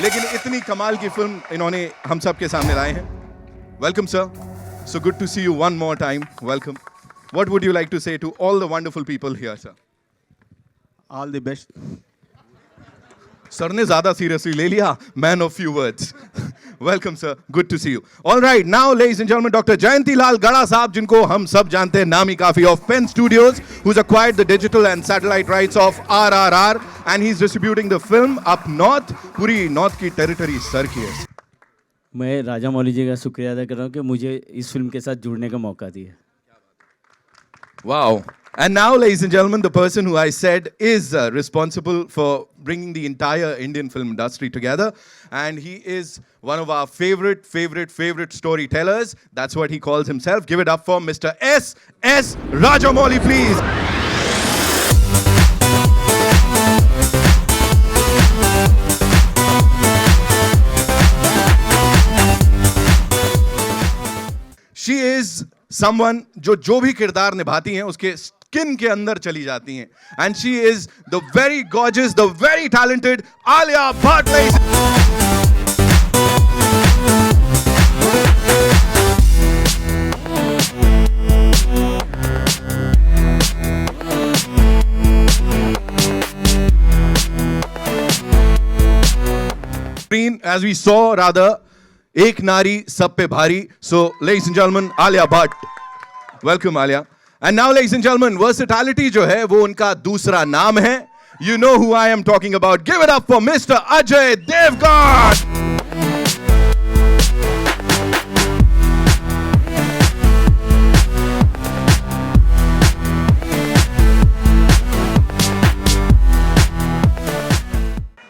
लेकिन इतनी कमाल की फिल्म इन्होंने हम सब के सामने लाए हैं. Welcome, sir. So good to see you one more time. Welcome. What would you like to say to all the wonderful people here, sir? All the best. Sir ने ज़्यादा seriously ले लिया. Man of few words. Welcome, sir. Good to see you. All right, now, ladies and gentlemen, Dr. Jayanti Lal Gada साहब, जिनको हम सब जानते हैं नामी काफी of Pen Studios, who's acquired the digital and satellite rights of RRR, and he's distributing the film up north. पूरी north की territory सर की है. मैं राजा मौली जी का शुक्रिया अदा कर रहा हूँ कि मुझे इस फिल्म के साथ जुड़ने का मौका दिया. Wow. And now, ladies and gentlemen, the person who I said is responsible for bringing the entire Indian film industry together. And he is one of our favorite storytellers. That's what he calls himself. Give it up for Mr. S.S. Rajamouli, please. She is someone जो भी किरदार निभाती हैं उसके skin के अंदर चली जाती हैं. And she is the very gorgeous, the very talented Alia Bhatt. As we saw, rather, एक नारी सब पे भारी. So, ladies and gentlemen, Alia Bhatt. Welcome, Alia. And now, ladies and gentlemen, versatility जो है वो उनका दूसरा नाम है. You know who I am talking about. Give it up for Mr. Ajay Devgan.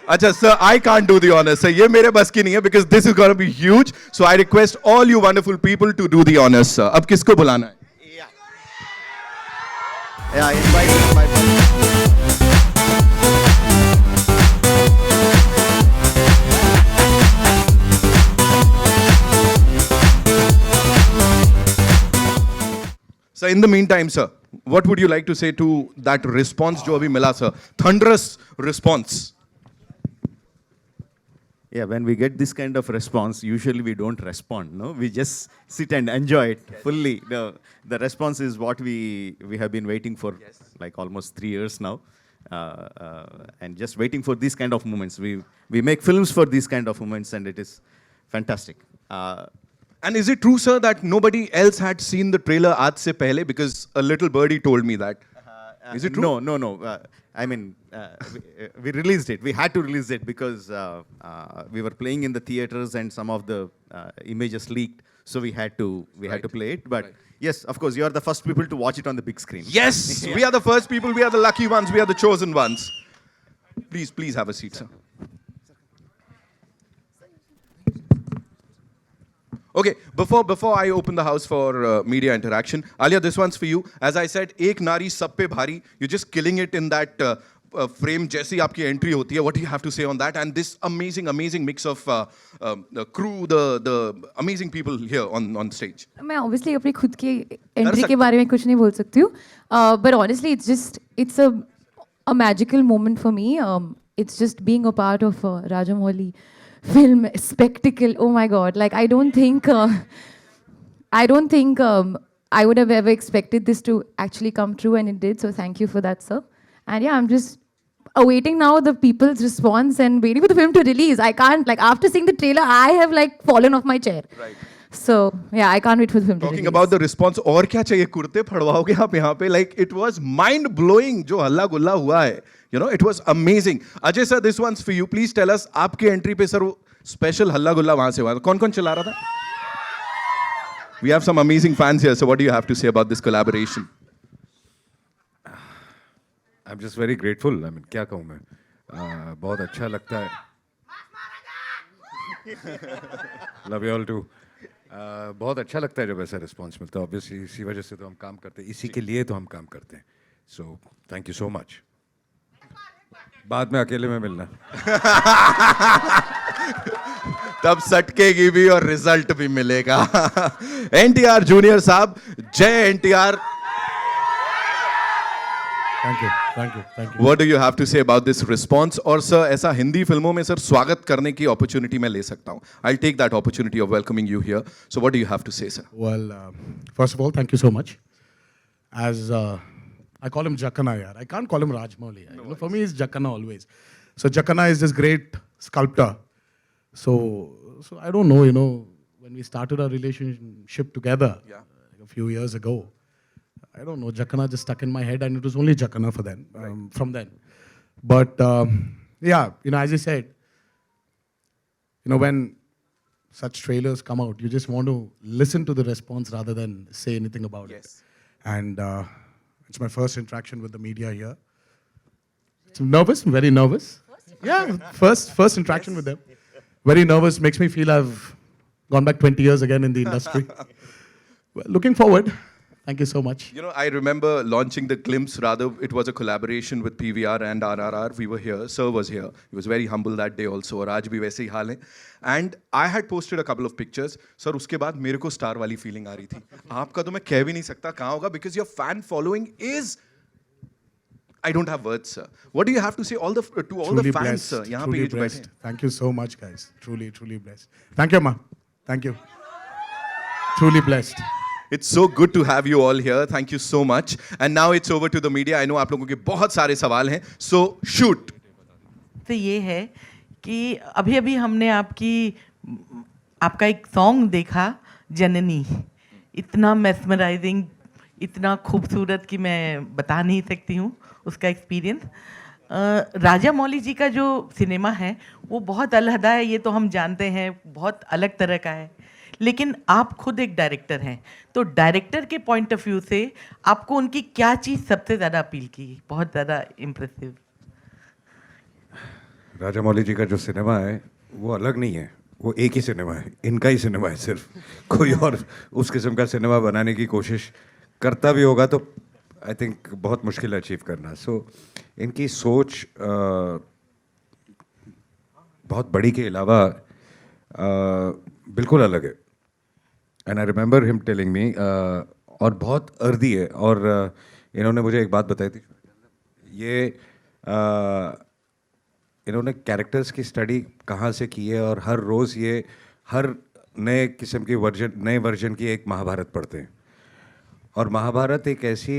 Acha, sir, I can't do the honors. Sir, ये मेरे बस की नहीं है because this is going to be huge. So I request all you wonderful people to do the honors, sir. अब किसको बुलाना है? Yeah, invite. So in the meantime, sir, what would you like to say to that response जो अभी मिला, sir? Thunderous response. Yeah, when we get this kind of response, usually we don't respond, no? We just sit and enjoy it fully. The response is what we have been waiting for like almost 3 years now. And just waiting for these kind of moments. We make films for these kind of moments and it is fantastic. And is it true, sir, that nobody else had seen the trailer aaj se pehle? Because a little birdie told me that. Is it true? No. We released it. We had to release it because we were playing in the theaters and some of the images leaked. So we had to play it. But yes, of course, you are the first people to watch it on the big screen. Yes, we are the first people. We are the lucky ones. We are the chosen ones. Please have a seat, sir. Okay, before I open the house for media interaction, Alia, this one's for you. As I said, एक नारी सब पे भारी. You're just killing it in that frame. जैसी आपकी entry होती है. What do you have to say on that? And this amazing mix of the crew, the amazing people here on stage. मैं obviously अपनी खुद की entry के बारे में कुछ नहीं बोल सकती हूँ. But honestly, it's a magical moment for me. It's just being a part of Rajamouli film spectacle. Oh my God! Like I don't think I would have ever expected this to actually come true, and it did. So thank you for that, sir. And yeah, I'm just awaiting now the people's response and waiting for the film to release. I can't, like, after seeing the trailer, I have like fallen off my chair. Right. So yeah, I can't wait for the film to release. Talking about the response, और क्या चाहिए? कुर्ते फड़वाओगे आप यहाँ पे? Like it was mind blowing जो हल्ला गुल्ला हुआ है. You know, it was amazing. Ajay sir, this one's for you. Please tell us, आपके entry पे sir special हल्ला गुल्ला वहाँ से हुआ. कौन चला रहा था? We have some amazing fans here. So what do you have to say about this collaboration? I'm just very grateful. I mean, क्या कहूँ मैं? बहुत अच्छा लगता है. Love you all too. बहुत अच्छा लगता है जब ऐसा response मिलता है. Obviously इसी वजह से तो हम काम करते हैं. इसी के लिए तो हम काम करते हैं. So thank you so much. बाद में अकेले में मिलना. तब सटकेगी भी और रिजल्ट भी मिलेगा. NTR जूनियर साहब, जय NTR. Thank you. Thank you. Thank you. What do you have to say about this response? और सर ऐसा हिंदी फिल्मों में सर स्वागत करने की अपॉर्चुनिटी मैं ले सकता हूँ. I'll take that opportunity of welcoming you here. So what do you have to say, sir? Well, first of all, thank you so much. As I call him Jakana, yaar. I can't call him Rajmouli. You know, for me, it's Jakana always. So Jakana is this great sculptor. So I don't know. You know, when we started our relationship together like a few years ago, I don't know. Jakana just stuck in my head, and it was only Jakana for then. From then, but yeah, you know, as I said, you know, when such trailers come out, you just want to listen to the response rather than say anything about it. And it's my first interaction with the media here. I'm nervous, I'm very nervous. Yeah, first interaction with them. Very nervous, makes me feel I've gone back 20 years again in the industry. Well, looking forward. Thank you so much. You know, I remember launching the Glimpse, rather, it was a collaboration with PVR and RRR. We were here, Sir was here. He was very humble that day also, और आज भी वैसे ही हाल है. And I had posted a couple of pictures. Sir, उसके बाद मेरे को star वाली फीलिंग आ रही थी. आपका तो मैं कह भी नहीं सकता कहाँ होगा, because your fan following is, I don't have words, sir. What do you have to say to all the fans, sir? यहाँ पे Truly ये जो बैठे blessed. हैं. Thank you so much, guys. Truly, truly blessed. Thank you, Ma. Thank you. Truly blessed. It's so good to have you all here. Thank you so much. And now it's over to the media. I know आप लोगों के बहुत सारे सवाल हैं. So shoot. तो ये है कि अभी अभी हमने आपका एक सॉन्ग देखा, जननी, इतना मेस्मराइजिंग, इतना खूबसूरत कि मैं बता नहीं सकती हूँ उसका एक्सपीरियंस. राजा मौली जी का जो सिनेमा है वो बहुत अलहदा है, ये तो हम जानते हैं, बहुत अलग तरह का है. लेकिन आप खुद एक डायरेक्टर हैं, तो डायरेक्टर के पॉइंट ऑफ व्यू से आपको उनकी क्या चीज़ सबसे ज़्यादा अपील की, बहुत ज़्यादा इम्प्रेसिव? राजा मौली जी का जो सिनेमा है वो अलग नहीं है, वो एक ही सिनेमा है, इनका ही सिनेमा है. सिर्फ कोई और उस किस्म का सिनेमा बनाने की कोशिश करता भी होगा तो आई थिंक बहुत मुश्किल है अचीव करना. सो इनकी सोच बहुत बड़ी के अलावा बिल्कुल अलग है. And I remember him telling me, और बहुत अर्दी है. और इन्होंने मुझे एक बात बताई थी, ये इन्होंने कैरेक्टर्स की स्टडी कहाँ से की है, और हर रोज़ ये हर नए किस्म की नए वर्जन की एक महाभारत पढ़ते हैं. और महाभारत एक ऐसी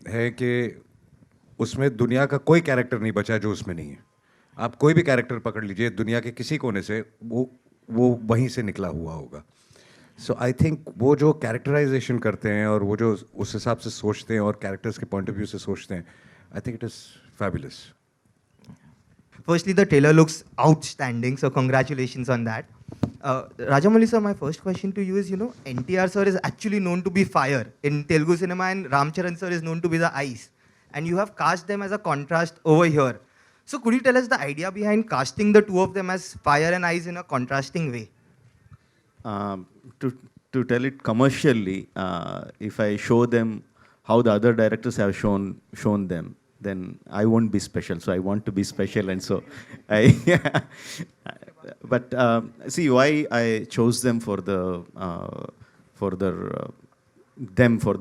है कि उसमें दुनिया का कोई कैरेक्टर नहीं बचा जो उसमें नहीं है. आप कोई भी कैरेक्टर पकड़ लीजिए दुनिया के किसी कोने से, वो वहीं से निकला हुआ होगा. सो आई थिंक वो जो कैरेक्टराइजेशन करते हैं और वो जो उस हिसाब से सोचते हैं और कैरेक्टर्स के पॉइंट ऑफ व्यू से सोचते हैं, I think it is fabulous. Firstly, the trailer looks outstanding, so congratulations on that. Rajamouli sir, my first question to you is, you know, NTR sir is actually known to be fire in Telugu cinema, and Ramcharan sir is known to be the ice. And you have cast them as a contrast over here. So could you tell us the idea behind casting the two of them as fire and ice in a contrasting way? To tell it commercially, if I show them how the other directors have shown them, then I won't be special. So I want to be special, and so but see why I chose them for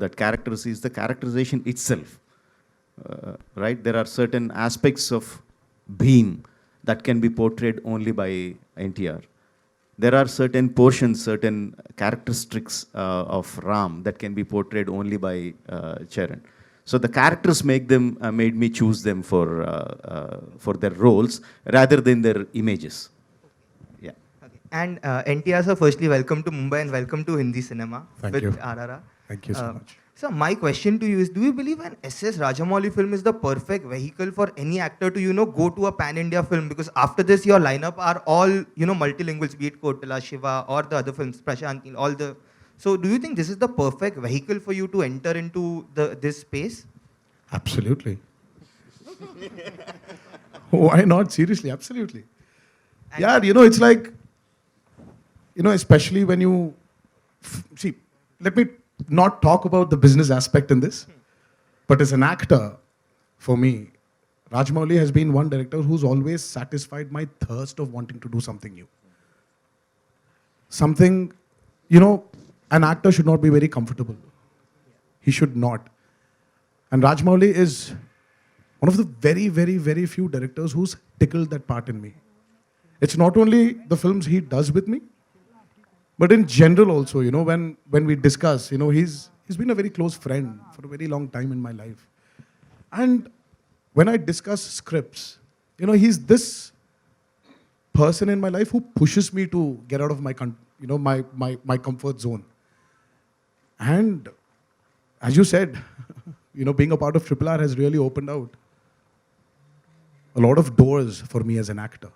that characters is the characterization itself. Right? There are certain aspects of Bhim that can be portrayed only by NTR. There are certain portions, certain characteristics of Ram that can be portrayed only by Charan. So the characters made me choose them for their roles rather than their images. Yeah. Okay. And NTR sir, firstly, welcome to Mumbai and welcome to Hindi cinema Thank with you. RRR. Thank you so much. So my question to you is, do you believe an SS Rajamouli film is the perfect vehicle for any actor to, you know, go to a pan-India film? Because after this, your lineup are all, you know, multilinguals, be it Kotala, Shiva, or the other films, Prashant, all the... So do you think this is the perfect vehicle for you to enter into this space? Absolutely. Why not? Seriously, absolutely. Yeah, you know, it's like, you know, especially when you... See, let me not talk about the business aspect in this, but as an actor, for me, Rajamouli has been one director who's always satisfied my thirst of wanting to do something new. Something, you know, an actor should not be very comfortable. He should not. And Rajmouli is one of the very, very, very few directors who's tickled that part in me. It's not only the films he does with me, but in general also, you know, when we discuss, you know, he's been a very close friend for a very long time in my life. And when I discuss scripts, you know, he's this person in my life who pushes me to get out of my, my comfort zone. And as you said, you know, being a part of Triple R has really opened out a lot of doors for me as an actor.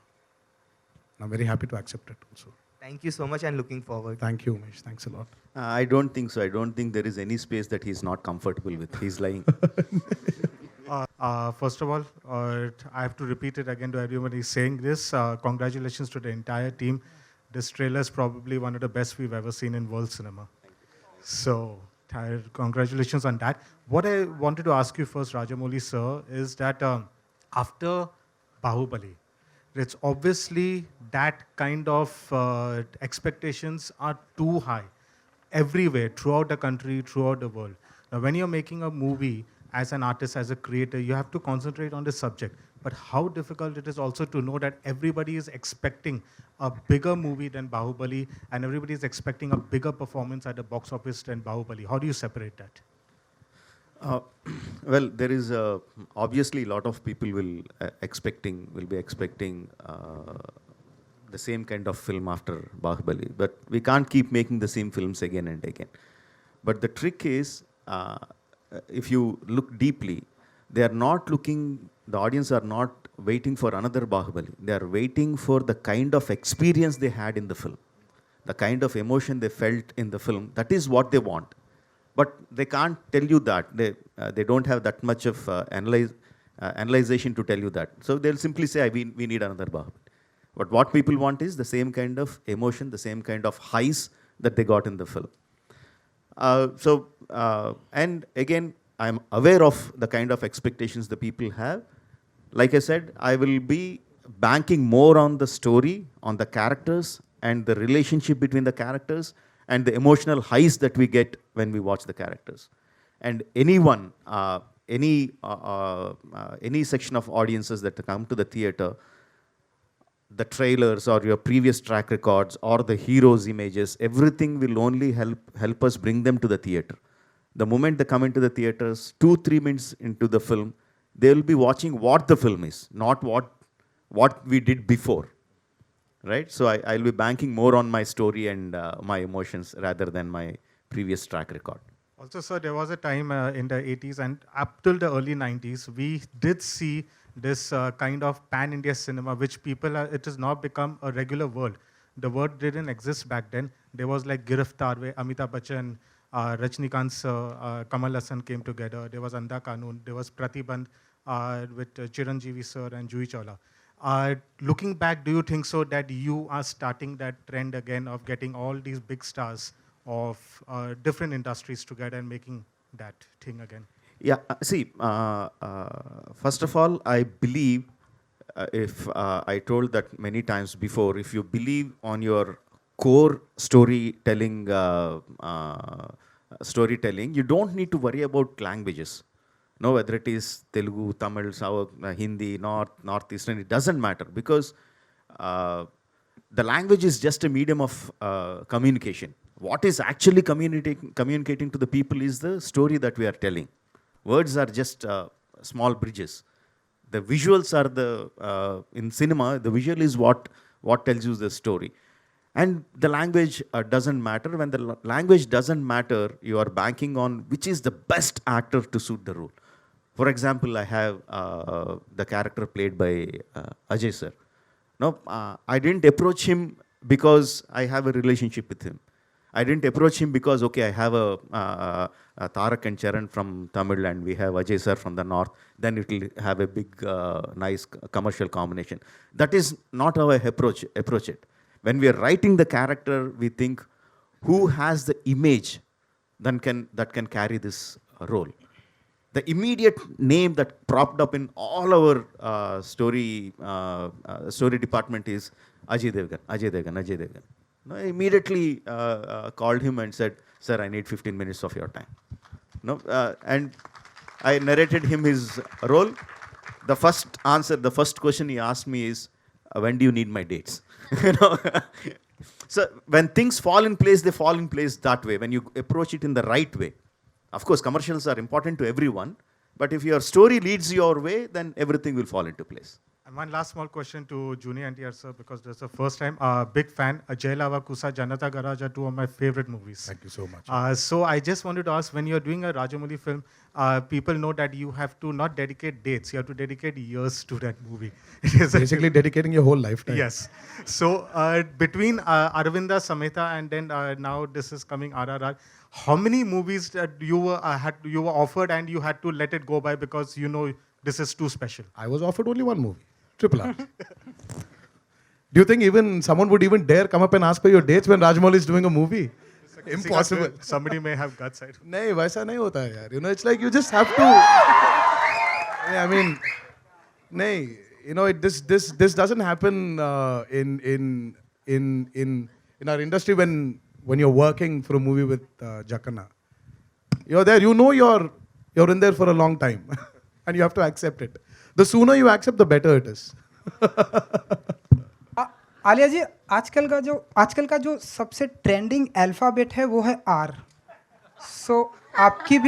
I'm very happy to accept it also. Thank you so much and looking forward. Thank you, Umesh. Thanks a lot. I don't think so. I don't think there is any space that he's not comfortable with. He's lying. First of all, I have to repeat it again to everyone who's saying this. Congratulations to the entire team. This trailer is probably one of the best we've ever seen in world cinema. So, congratulations on that. What I wanted to ask you first, Rajamouli sir, is that after Bahubali, it's obviously that kind of expectations are too high everywhere, throughout the country, throughout the world. Now, when you're making a movie, as an artist, as a creator, you have to concentrate on the subject. But how difficult it is also to know that everybody is expecting a bigger movie than Bahubali, and everybody is expecting a bigger performance at the box office than Bahubali. How do you separate that? Well, there is obviously a lot of people will be expecting the same kind of film after Bahubali, but we can't keep making the same films again and again. But the trick is, if you look deeply, the audience are not waiting for another Bahubali. They are waiting for the kind of experience they had in the film, the kind of emotion they felt in the film. That is what they want. But they can't tell you that. They don't have that much of analyzation to tell you that. So they'll simply say, we need another Bahubali. But what people want is the same kind of emotion, the same kind of highs that they got in the film. And again, I'm aware of the kind of expectations the people have. Like I said, I will be banking more on the story, on the characters, and the relationship between the characters, and the emotional highs that we get when we watch the characters. And anyone, any section of audiences that come to the theater, the trailers or your previous track records or the heroes' images, everything will only help us bring them to the theater. The moment they come into the theaters, 2-3 minutes into the film, they will be watching what the film is, not what we did before. Right? So I'll be banking more on my story and my emotions rather than my previous track record. Also, sir, there was a time in the 80s and up till the early 90s, we did see this kind of pan-India cinema, which it has now become a regular word. The word didn't exist back then. There was like Giriftar, where Amitabh Bachchan, Rajnikant sir, Kamal Hassan came together. There was Andha Kanun. There was Pratibandh with Chiranjeevi sir and Juhi Chawla. Looking back, do you think so that you are starting that trend again of getting all these big stars of different industries together and making that thing again? Yeah, see, first of all, I believe, if I told that many times before, if you believe on your core storytelling, you don't need to worry about languages. No, whether it is Telugu, Tamil, South, Hindi, Northeastern, it doesn't matter, because the language is just a medium of communication. What is actually communicating to the people is the story that we are telling. Words are just small bridges. The visuals are in cinema, the visual is what tells you the story. And the language doesn't matter. When the language doesn't matter, you are banking on which is the best actor to suit the role. For example, I have the character played by Ajay sir. No, I didn't approach him because I have a relationship with him. I didn't approach him because, okay, I have a Tarak and Charan from Tamil and we have Ajay sir from the north, then it will have a big, nice commercial combination. That is not how I approach it. When we are writing the character, we think, who has the image that can carry this role? The immediate name that propped up in all our story department is Ajay Devgan. No, I immediately called him and said, sir, I need 15 minutes of your time. No, and I narrated him his role. The first answer, the first question he asked me is, when do you need my dates? You know? So when things fall in place, they fall in place that way. When you approach it in the right way. Of course, commercials are important to everyone, but if your story leads your way, then everything will fall into place. And one last small question to Junior NTR sir, because this is the first time. Big fan. Jai Lava Kusa, Janata Garage are two of my favorite movies. Thank you so much. So I just wanted to ask, when you're doing a Rajamouli film, people know that you have to not dedicate dates, you have to dedicate years to that movie. It is Basically dedicating your whole lifetime. Yes. So between Aravinda Samhita and then now this is coming RRR, how many movies that you were offered and you had to let it go by because you know this is too special? I was offered only one movie, Triple R. Do you think even someone would even dare come up and ask for your dates when Rajamouli is doing a movie? Impossible. Somebody may have guts. I don't know. नहीं वैसा नहीं होता है यार. You know, it's like you just have to. Yeah, I mean, नहीं. You know, this doesn't happen in our industry when you're working for a movie with Jackana. You're there. You know you're in there for a long time, and you have to accept it. The sooner you accept, the better it is. Alia जी, आजकल का जो सबसे trending alphabet है वो है are. सो आपकी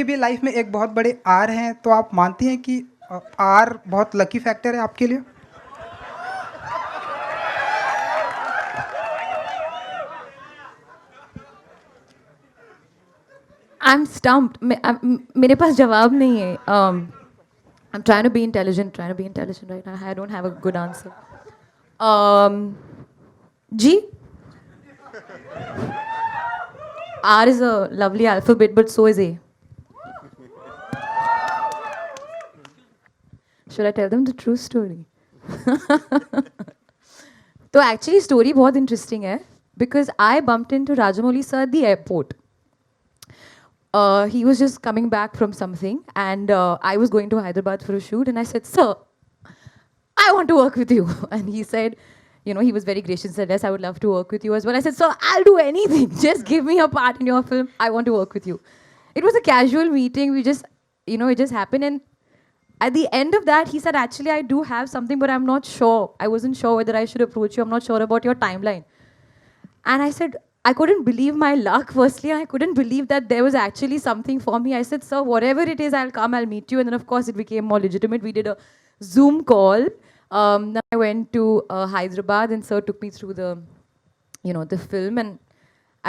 भी life में एक बहुत बड़े आर हैं, तो आप मानती हैं कि आर बहुत लकी फैक्टर है आपके लिए? I'm stumped. मेरे पास जवाब नहीं है. I'm trying to be intelligent right now. I don't have a good answer. G. R is a lovely alphabet, but so is A. Should I tell them the true story? तो actually story बहुत interesting है, because I bumped into Rajamouli sir at the airport. He was just coming back from something, and I was going to Hyderabad for a shoot, and I said, "Sir, I want to work with you." And he said, you know, he was very gracious and said, "Yes, I would love to work with you as well." I said, "Sir, I'll do anything. Just give me a part in your film. I want to work with you." It was a casual meeting. We just, you know, it just happened. And at the end of that, he said, "Actually, I do have something, but I'm not sure. I wasn't sure whether I should approach you. I'm not sure about your timeline." And I said, I couldn't believe my luck, firstly. I couldn't believe that there was actually something for me. I said, "Sir, whatever it is, I'll come, I'll meet you." And then, of course, it became more legitimate. We did a Zoom call. Then I went to Hyderabad, and sir took me through the, you know, the film. And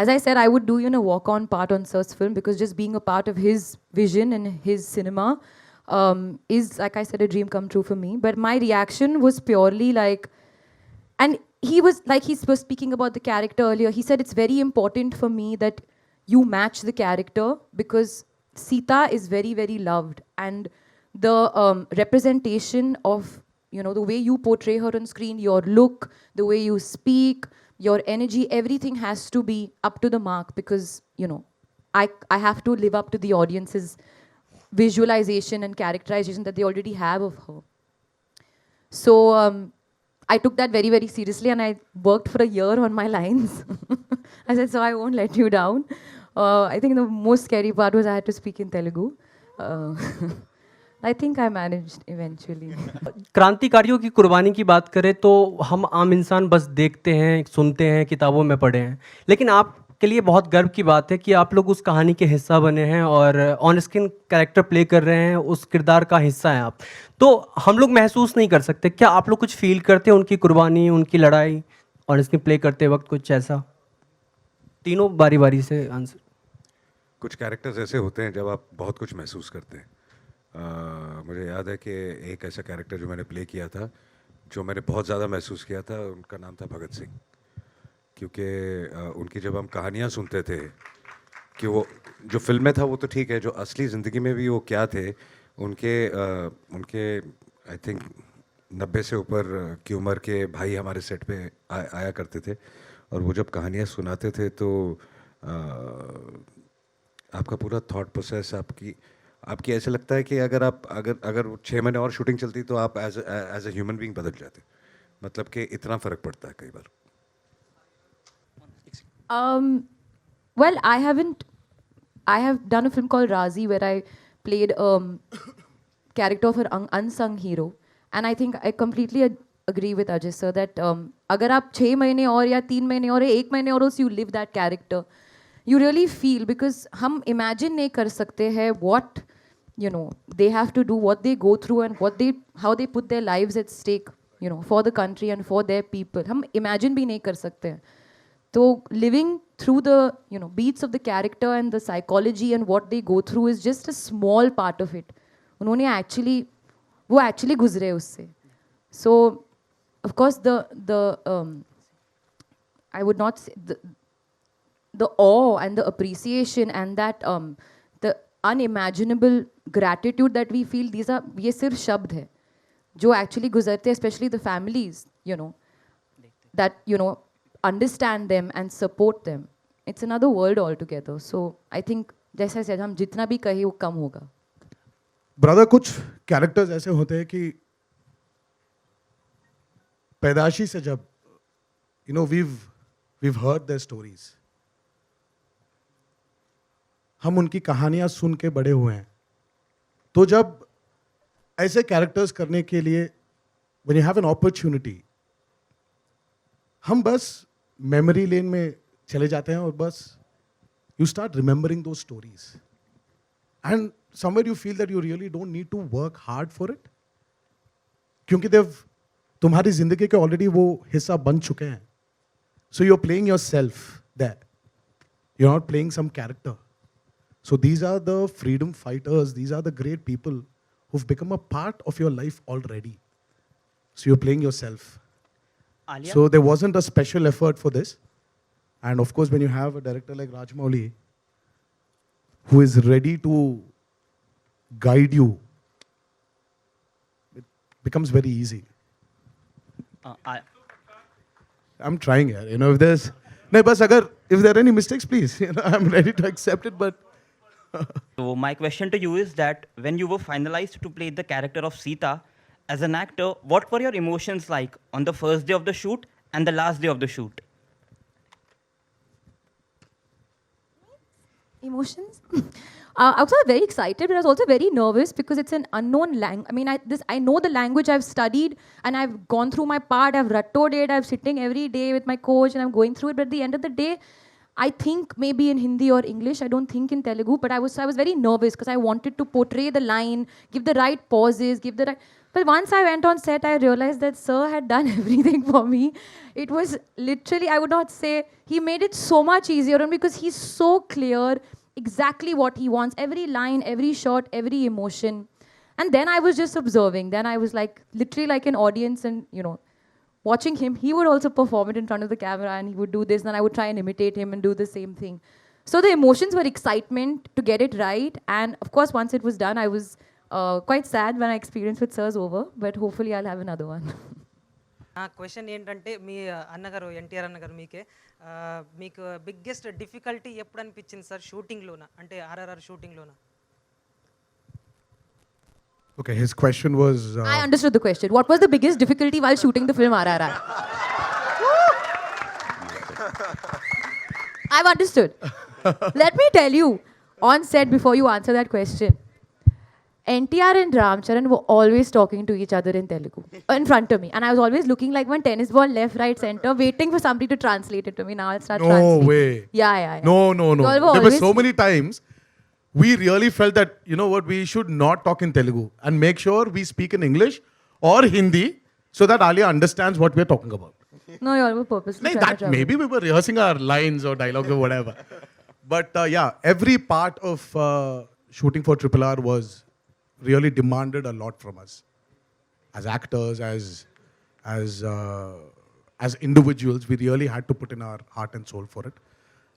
as I said, I would do, you know, walk-on part on sir's film, because just being a part of his vision and his cinema is, like I said, a dream come true for me. But my reaction was purely like, and he was speaking about the character earlier. He said, "It's very important for me that you match the character, because Sita is very, very loved. And the representation of, you know, the way you portray her on screen, your look, the way you speak, your energy, everything has to be up to the mark, because, you know, I have to live up to the audience's visualization and characterization that they already have of her." So I took that very, very seriously, and I worked for a year on my lines. I said, "So I won't let you down." I think the most scary part was I had to speak in Telugu. I think I managed eventually. क्रांतिकारियों की कुर्बानी की बात करें तो हम आम इंसान बस देखते हैं, सुनते हैं, किताबों में पढ़े हैं, लेकिन आपके लिए बहुत गर्व की बात है कि आप लोग उस कहानी के हिस्सा बने हैं और ऑन स्क्रीन कैरेक्टर प्ले कर रहे हैं, उस किरदार का हिस्सा हैं आप. तो हम लोग महसूस नहीं कर सकते, क्या आप लोग कुछ फील करते हैं उनकी कुर्बानी, उनकी लड़ाई ऑन स्क्रीन प्ले करते वक्त, कुछ ऐसा? तीनों बारी बारी से आंसर. कुछ कैरेक्टर्स ऐसे होते हैं जब आप बहुत कुछ महसूस करते हैं. मुझे याद है कि एक ऐसा कैरेक्टर जो मैंने प्ले किया था, जो मैंने बहुत ज़्यादा महसूस किया था, उनका नाम था भगत सिंह. क्योंकि उनकी जब हम कहानियाँ सुनते थे कि वो जो फिल्म में था वो तो ठीक है, जो असली ज़िंदगी में भी वो क्या थे, उनके आई थिंक 90 से ऊपर की उम्र के भाई हमारे सेट पे आया करते थे, और वो जब कहानियाँ सुनाते थे तो आपका पूरा थॉट प्रोसेस, आपकी ऐसे लगता है कि अगर 6 महीने और शूटिंग चलती तो आप एज ए ह्यूमन बीइंग बदल जाते. मतलब कि इतना फ़र्क पड़ता है कई बार. Well, I haven't I have done a film called Razi where I played character of an unsung hero, and I think I completely agree with Ajay sir that अगर आप 6 महीने और या 3 महीने और 1 महीने और you live that character, you really feel, because हम imagine नहीं कर सकते हैं what you know they have to do, what they go through, and how they put their lives at stake, you know, for the country and for their people. हम imagine भी नहीं कर सकते हैं. So living through the beats of the character and the psychology and what they go through is just a small part of it. उन्होंने वो actually गुजरे उससे. So of course I would not say the awe and the appreciation and that the unimaginable gratitude that we feel, ये सिर्फ शब्द है जो actually गुजरते, especially the families, that understand them and support them. It's another world altogether. So I think जैसे said, हम जितना भी कहे वो कम होगा. ब्रदर, कुछ कैरेक्टर्स ऐसे होते हैं कि पैदाशी से जब we've heard their stories, हम उनकी कहानियां सुन के बड़े हुए हैं, तो जब ऐसे कैरेक्टर्स करने के लिए when you have an opportunity, हम बस मेमोरी लेन में चले जाते हैं और बस you start remembering those stories, and somewhere you feel that you really don't need to work hard for it, क्योंकि तुम्हारी जिंदगी के ऑलरेडी वो हिस्सा बन चुके हैं. So you're playing yourself there. You're not playing some character. So these are the freedom fighters. These are the great people who've become a part of your life already. So you're playing yourself. Alia? So there wasn't a special effort for this. And of course, when you have a director like Rajamouli, who is ready to guide you, it becomes very easy. I'm trying here. If there's... No, but if there are any mistakes, please, I'm ready to accept it, but... So my question to you is that when you were finalized to play the character of Sita, as an actor, what were your emotions like on the first day of the shoot and the last day of the shoot? Emotions? I was very excited, but I was also very nervous because it's an unknown language. I mean, I know the language, I've studied, and I've gone through my part, I've rattoed it, I'm sitting every day with my coach, and I'm going through it. But at the end of the day, I think maybe in Hindi or English, I don't think in Telugu, but I was very nervous because I wanted to portray the line, give the right pauses, But once I went on set, I realized that Sir had done everything for me. It was literally, I would not say, he made it so much easier on me because he's so clear exactly what he wants, every line, every shot, every emotion. And then I was just observing. Then I was literally like an audience and, watching him. He would also perform it in front of the camera and he would do this. Then I would try and imitate him and do the same thing. So the emotions were excitement to get it right. And of course, once it was done, I was quite sad when I experienced with Sir's over. But hopefully I'll have another one. Question ఏంటంటే మీ అన్నగారు ఎన్టీఆర్ అన్నగారు మీకు biggest difficulty ఎప్పుడు అనిపించింది sir షూటింగ్లోన అంటే RRR షూటింగ్లోన? Okay, his question was... I understood the question. What was the biggest difficulty while shooting the film RRR? I've understood. Let me tell you, on set before you answer that question, NTR and Ramcharan were always talking to each other in Telugu in front of me. And I was always looking like one tennis ball, left, right, center, waiting for somebody to translate it to me. Now I'll start translating. No way. Yeah. No. There There were so many times we really felt that, we should not talk in Telugu and make sure we speak in English or Hindi so that Alia understands what we're talking about. No, you all were purposely Like trying that, to trouble. maybe we were rehearsing our lines or dialogues or whatever. But every part of shooting for RRR was really demanded a lot from us. As actors, as individuals, we really had to put in our heart and soul for it.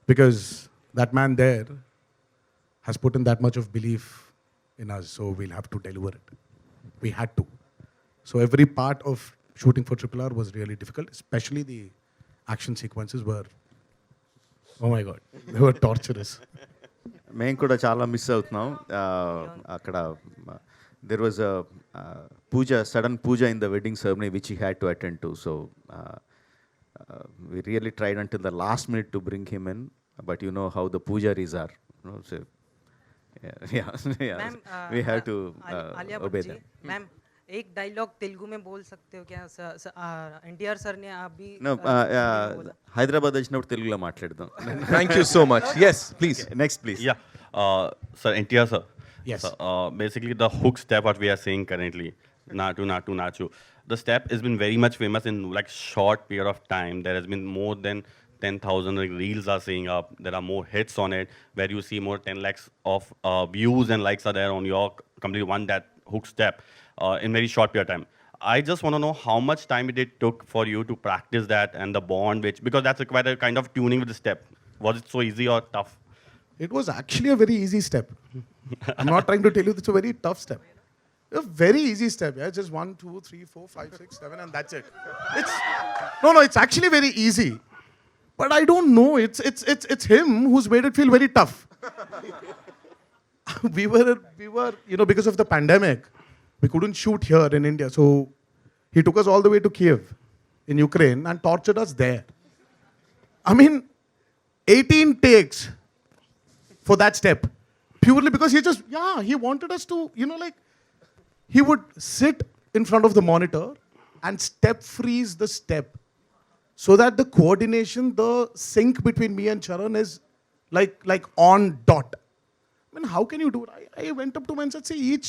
Because that man there has put in that much of belief in us, so we'll have to deliver it. We had to. So every part of shooting for RRR was really difficult, especially the action sequences were, oh my God, they were torturous. మేము కూడా చాలా miss అవుతున్నాం. అక్కడ there was a sudden puja in the wedding ceremony which he had to attend to. So we really tried until the last minute to bring him in, but you know how the pujaris are. So Yeah. We have to Alia obey Bhatt ji, them. Ma'am एक dialogue Telugu में बोल सकते हो क्या? NTR sir ने अभी No, Hyderabad వచ్చినప్పుడు తెలుగులో మాట్లాడదాం. Thank you so much. Yes, please. Next, please. Yeah, sir, NTR sir. Yes. So, basically, the hook step what we are seeing currently, Natu Natu Nachu. The step has been very much famous in like short period of time. There has been more than 10,000 like, reels are seeing up. There are more hits on it where you see more 10 lakhs of views and likes are there on your complete one that hook step in very short period of time. I just want to know how much time it took for you to practice that and the bond which, because that's required a kind of tuning with the step. Was it so easy or tough? It was actually a very easy step. I'm not trying to tell you it's a very tough step. A very easy step, yeah. Just 1, 2, 3, 4, 5, 6, 7, and that's it. It's no, it's actually very easy. But I don't know. It's him who's made it feel very tough. we were, because of the pandemic, we couldn't shoot here in India. So he took us all the way to Kiev in Ukraine and tortured us there. I mean, 18 takes for that step. Purely because he wanted us to, he would sit in front of the monitor and step freeze the step so that the coordination, the sync between me and Charan is like on dot. I mean, how can you do it? I went up to him and said, see,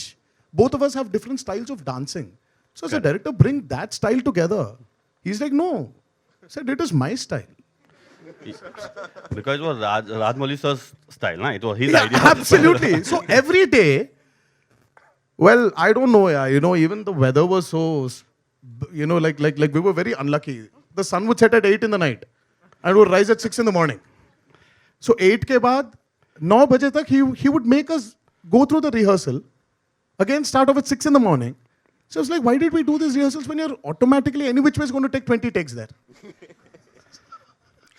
both of us have different styles of dancing. So as a director, bring that style together. He's like, no. I said, it is my style. Because it was Rajmouli sir's style, na? It was his Yeah, idea. absolutely. So every day, well, I don't know, yeah, even the weather was so, like we were very unlucky. The sun would set at 8 in the night and would rise at 6 in the morning. So 8 ke baad, 9 baje tak, he would make us go through the rehearsal, again start off at 6 in the morning. So I was like, why did we do these rehearsals when you're automatically any which way is going to take 20 takes there?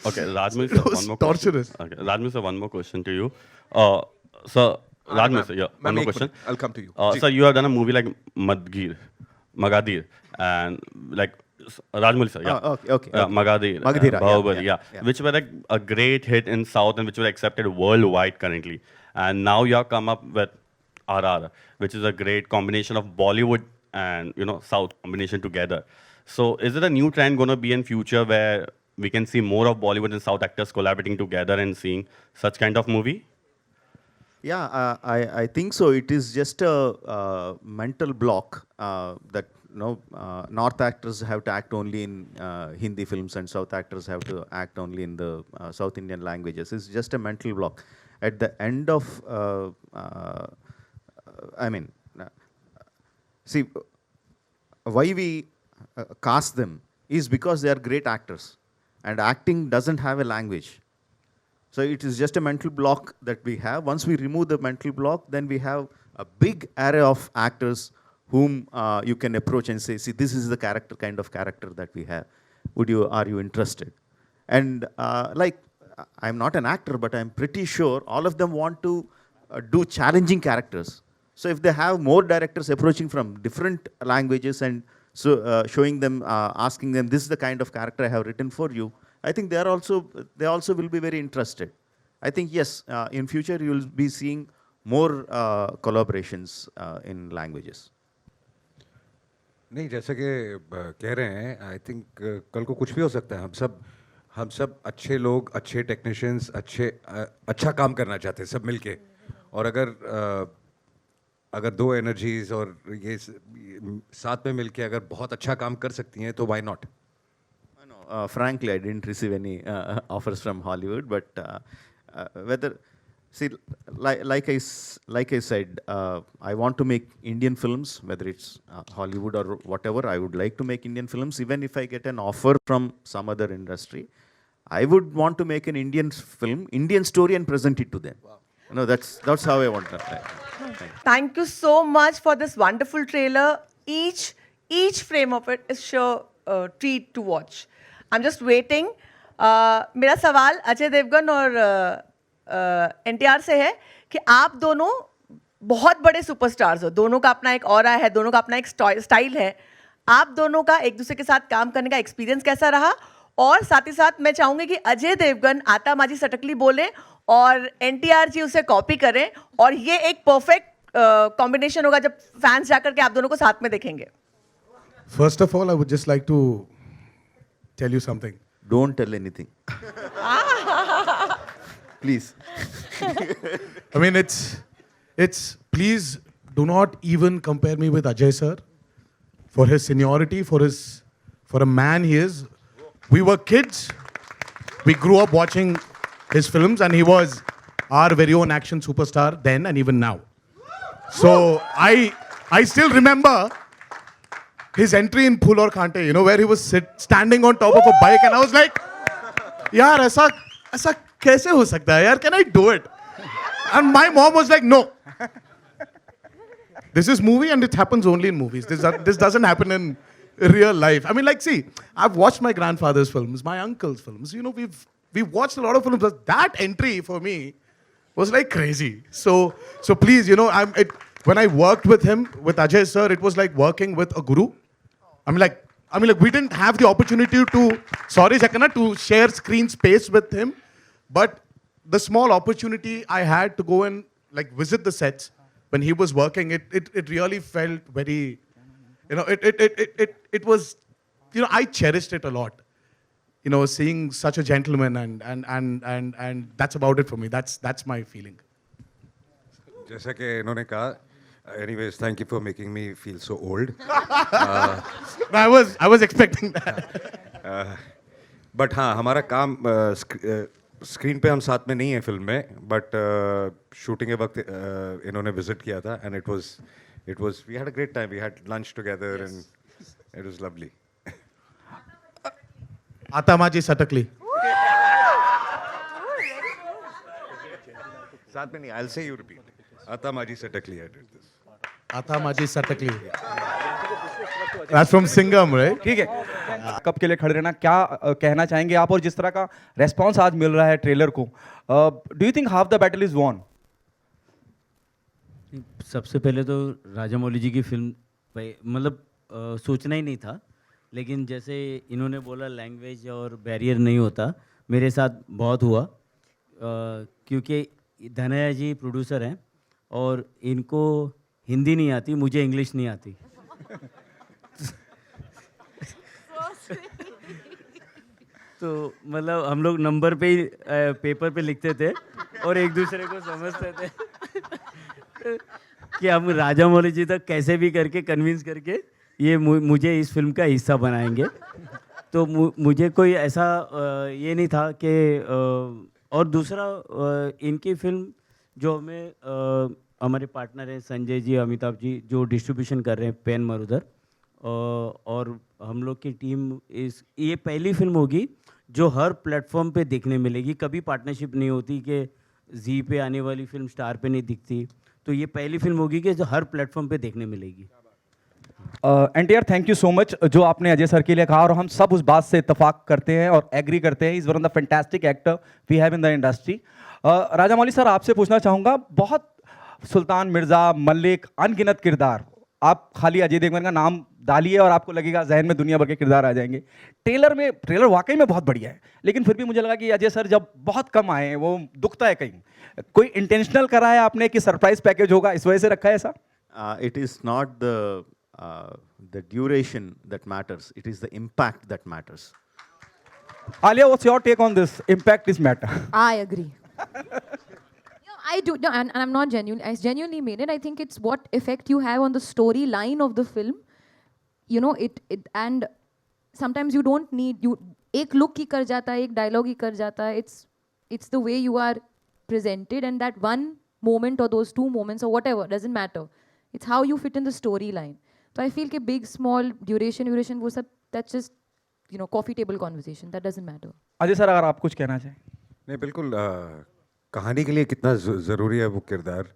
Okay, Rajmouli It sir, was one more torturous. question. Okay, Rajmouli sir, one more question to you. Sir, Rajmouli sir, yeah, one more question. I'll come to you. Sir, you have done a movie like Magadir, and like Rajmouli sir, yeah. Okay. Magadir, Magadhira, Bahubali, yeah. which were like a great hit in South and which were accepted worldwide currently. And now you have come up with RR, which is a great combination of Bollywood and South combination together. So is it a new trend going to be in future where we can see more of Bollywood and South actors collaborating together and seeing such kind of movie? Yeah, I think so. It is just a mental block that North actors have to act only in Hindi films and South actors have to act only in the South Indian languages. It's just a mental block. At the end of, see, why we cast them is because they are great actors. And acting doesn't have a language. So it is just a mental block that we have. Once we remove the mental block, then we have a big array of actors whom you can approach and say, see, this is the kind of character that we have. Are you interested? And I'm not an actor, but I'm pretty sure all of them want to do challenging characters. So if they have more directors approaching from different languages and showing them, asking them, this is the kind of character I have written for you, I think they also will be very interested. I think, yes, in future you will be seeing more collaborations in languages. नहीं, जैसे कि कह रहे हैं, I think कल को कुछ भी हो सकता है. हम सब अच्छे लोग, अच्छे टेक्नीशियंस, अच्छा काम करना चाहते हैं सब मिलके. और अगर दो एनर्जीज और ये साथ में मिलके अगर बहुत अच्छा काम कर सकती हैं तो why not? Frankly, I didn't receive any offers from Hollywood, but like I said, I want to make Indian films, whether it's Hollywood or whatever. I would like to make Indian films. Even if I get an offer from some other industry, I would want to make an Indian film, Indian story, and present it to them. Wow. That's how I want to. Thank you so much for this wonderful trailer. Each frame of it is sure treat to watch. I'm just waiting. मेरा सवाल अजय देवगन और NTR से है कि आप दोनों बहुत बड़े सुपरस्टार्स हो, दोनों का अपना एक ऑरा है, दोनों का अपना एक स्टाइल है. आप दोनों का एक दूसरे के साथ काम करने का एक्सपीरियंस कैसा रहा और साथ ही साथ मैं चाहूंगी कि अजय देवगन आता माजी सटकली बोले और एनटीआर जी उसे कॉपी करें और ये एक परफेक्ट कॉम्बिनेशन होगा जब फैंस जाकर के आप दोनों को साथ में देखेंगे. First of all, I would just like to tell you something. Don't tell anything. Please. I mean, it's please do not even compare me with Ajay sir for his seniority, for a man he is. We were kids. We grew up watching his films, and he was our very own action superstar then and even now. So I still remember his entry in Phul Aur Khante, you know, where he was standing on top of a bike, and I was like, yaar, aisa kaise ho sakta hai, yaar, can I do it? And my mom was like, no. This is movie and it happens only in movies. This doesn't happen in real life. I mean, like, see, I've watched my grandfather's films, my uncle's films. You know, we've watched a lot of films. But that entry for me was like crazy. So please, you know, when I worked with him, with Ajay sir, it was like working with a guru. I mean, like, we didn't have the opportunity to share screen space with him, but the small opportunity I had to go and like visit the sets when he was working, it really felt very, you know, it was, you know, I cherished it a lot. You know, seeing such a gentleman and that's about it for me. That's my feeling. जैसा कि इन्होंने कहा, anyways, thank you for making me feel so old. I was expecting that. But हाँ, हमारा काम screen पे हम साथ में नहीं है फिल्म में, बट शूटिंग के वक्त इन्होंने विजिट किया था, and it was we had a great time. We had lunch together, and it was lovely. Atamaji Satakli. साथ में नहीं, I'll say you repeat. Atamaji Satakli, I did this. Atamaji Satakli. That's from Singham, right? ठीक है, कब के लिए खड़े रहना, क्या कहना चाहेंगे आप, और जिस तरह का रेस्पॉन्स आज मिल रहा है ट्रेलर को, do you think half the battle is won? सबसे पहले तो राजामौली जी की फिल्म मतलब सोचना ही नहीं था, लेकिन जैसे इन्होंने बोला लैंग्वेज और बैरियर नहीं होता, मेरे साथ बहुत हुआ, क्योंकि धनया जी प्रोड्यूसर हैं और इनको हिंदी नहीं आती, मुझे इंग्लिश नहीं आती। तो मतलब हम लोग नंबर पे ही पेपर पे लिखते थे और एक दूसरे को समझते थे कि हम राजामौली जी तक कैसे भी करके कन्विंस करके ये मुझे इस फिल्म का हिस्सा बनाएंगे। तो मुझे कोई ऐसा ये नहीं था कि और दूसरा इनकी फिल्म जो हमें हमारे पार्टनर हैं संजय जी, अमिताभ जी, जो डिस्ट्रीब्यूशन कर रहे हैं पेन मरुधर, और हम लोग की टीम ये पहली फिल्म होगी जो हर प्लेटफॉर्म पे देखने मिलेगी। कभी पार्टनरशिप नहीं होती कि जी पे आने वाली फिल्म स्टार पे नहीं दिखती, तो ये पहली फिल्म होगी कि जो हर प्लेटफॉर्म पे देखने मिलेगी। NTR, thank you so much जो आपने अजय सर के लिए कहा, और हम सब उस बात से इत्तेफाक करते हैं और एग्री करते हैं। Is one of the fantastic actor we have in the industry. Rajamouli sir, आपसे पूछना चाहूँगा, बहुत सुल्तान मिर्ज़ा, मलिक, अनगिनत किरदार, आप खाली अजय देवगन का नाम डालिए और आपको लगेगा जहन में दुनिया भर के किरदार आ जाएंगे। ट्रेलर वाकई में बहुत बढ़िया है, लेकिन फिर भी मुझे लगा कि अजय सर जब बहुत कम आए हैं, वो दुखता है कहीं। कोई इंटेंशनल करा है आपने कि सरप्राइज पैकेज होगा, इस वजह से रखा है ऐसा? It is not the duration that matters, it is the impact that matters. Alia, what's your take on this? Impact is matter. I agree. I do, no, and I'm not genuine. I genuinely mean it. I think it's what effect you have on the storyline of the film. You know, and sometimes you don't need, एक look ही कर जाता है, एक dialogue ही कर जाता है. It's the way you are presented, and that one moment or those two moments or whatever, doesn't matter. It's how you fit in the storyline. So I feel कि big, small, duration वो सब, that's just, you know, coffee table conversation. That doesn't matter. Ajay sir, अगर आप कुछ कहना चाहें? नहीं, बिल्कुल, कहानी के लिए कितना ज़रूरी है वो किरदार।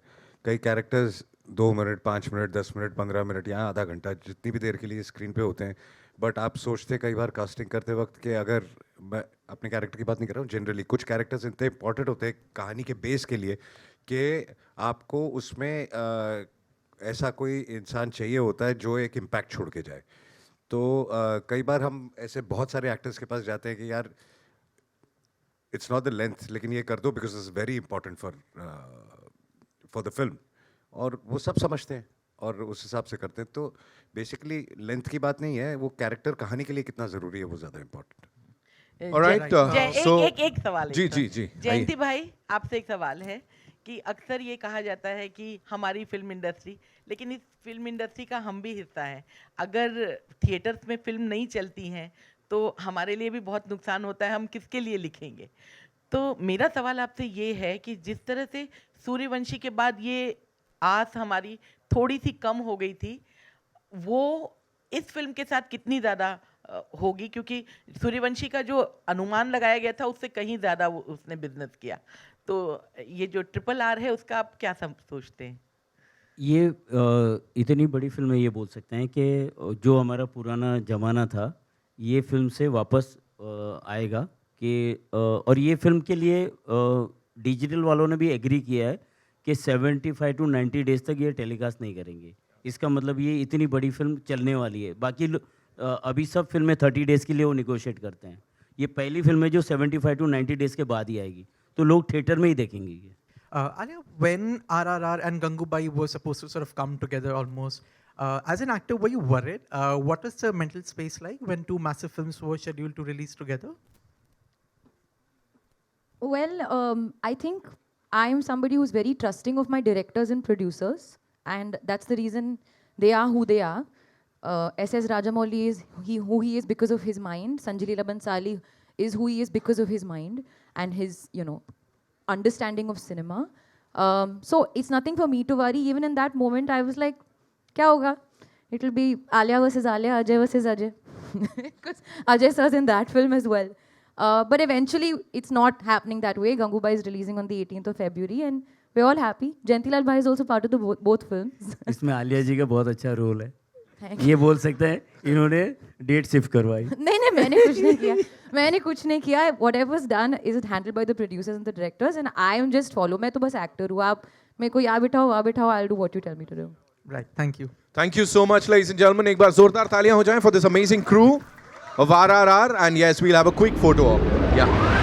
कई characters 2 minute, 5 minute, 10 minute, 15 minute या आधा घंटा, जितनी भी देर के लिए स्क्रीन पे होते हैं, बट आप सोचते कई बार कास्टिंग करते वक्त कि अगर मैं अपने कैरेक्टर की बात नहीं कर रहा हूँ, जनरली कुछ कैरेक्टर्स इतने इंपॉर्टेंट होते हैं कहानी के बेस के लिए कि आपको उसमें ऐसा कोई इंसान चाहिए होता है जो एक इम्पैक्ट छोड़ के जाए। तो कई बार हम ऐसे बहुत सारे एक्टर्स के पास जाते हैं कि यार इट्स नॉट द लेंथ, लेकिन ये कर दो because it's very important for the film, और वो सब समझते हैं और उस हिसाब से करते हैं. तो बेसिकली लेंथ की बात नहीं है, वो कैरेक्टर कहानी के लिए कितना ज़रूरी है वो ज़्यादा इम्पोर्टेंट. Alright, एक सवाल है. जी जी जी. जयंती भाई, आपसे एक सवाल है कि अक्सर ये कहा जाता है कि हमारी फिल्म इंडस्ट्री, लेकिन इस फिल्म इंडस्ट्री का हम भी हिस्सा हैं. अगर थिएटर्स में फिल्म नहीं चलती हैं तो हमारे लिए भी बहुत नुकसान होता है. हम किसके लिए लिखेंगे? तो मेरा सवाल आपसे ये है कि जिस तरह से सूर्यवंशी के बाद ये आस हमारी थोड़ी सी कम हो गई थी, वो इस फिल्म के साथ कितनी ज़्यादा होगी? क्योंकि सूर्यवंशी का जो अनुमान लगाया गया था उससे कहीं ज़्यादा उसने बिजनेस किया. तो ये जो RRR है उसका आप क्या सोचते हैं? ये इतनी बड़ी फिल्म है, ये बोल सकते हैं कि जो हमारा पुराना ज़माना था ये फिल्म से वापस आएगा कि और ये फिल्म के लिए डिजिटल वालों ने भी एग्री किया है कि 75 to 90 डेज तक ये टेलीकास्ट नहीं करेंगे. इसका मतलब ये इतनी बड़ी फिल्म चलने वाली है. बाकी अभी सब फिल्में 30 डेज़ के लिए वो निगोशिएट करते हैं. ये पहली फिल्म है जो 75 to 90 डेज़ के बाद ही आएगी, तो लोग थिएटर में ही देखेंगे ये. Alia, when RRR and Gangubai were supposed to sort of come together almost, as an actor, were you worried? What was the mental space like when two massive films were scheduled to release together? Well, I think I am somebody who's very trusting of my directors and producers, and that's the reason they are who they are. S.S. Rajamouli is who he is because of his mind. Sanjay Leela Bhansali is who he is because of his mind and his, understanding of cinema. So it's nothing for me to worry. Even in that moment, I was like, kya hoga? It'll be Alia versus Alia, Ajay versus Ajay. Because Ajay sir's in that film as well. But eventually, it's not happening that way. Gangubai is releasing on the 18th of February, and we're all happy. Jayanti Lal Bhai is also part of the both films. इसमें आलिया जी का बहुत अच्छा role है. ये बोल सकते हैं इन्होंने डेट शिफ्ट करवाई. नहीं मैंने कुछ नहीं किया. Whatever's done is handled by the producers and the directors, and I am just follow. मैं तो बस एक्टर हूँ. आप मेरे को यहाँ बिठाओ वहाँ बिठाओ. I'll do what you tell me to do. Right. Thank you. Thank you so much, ladies and gentlemen. एक बार जोरदार तालियां हो जाएं for this amazing crew of RRR, and yes, we'll have a quick photo op. Yeah.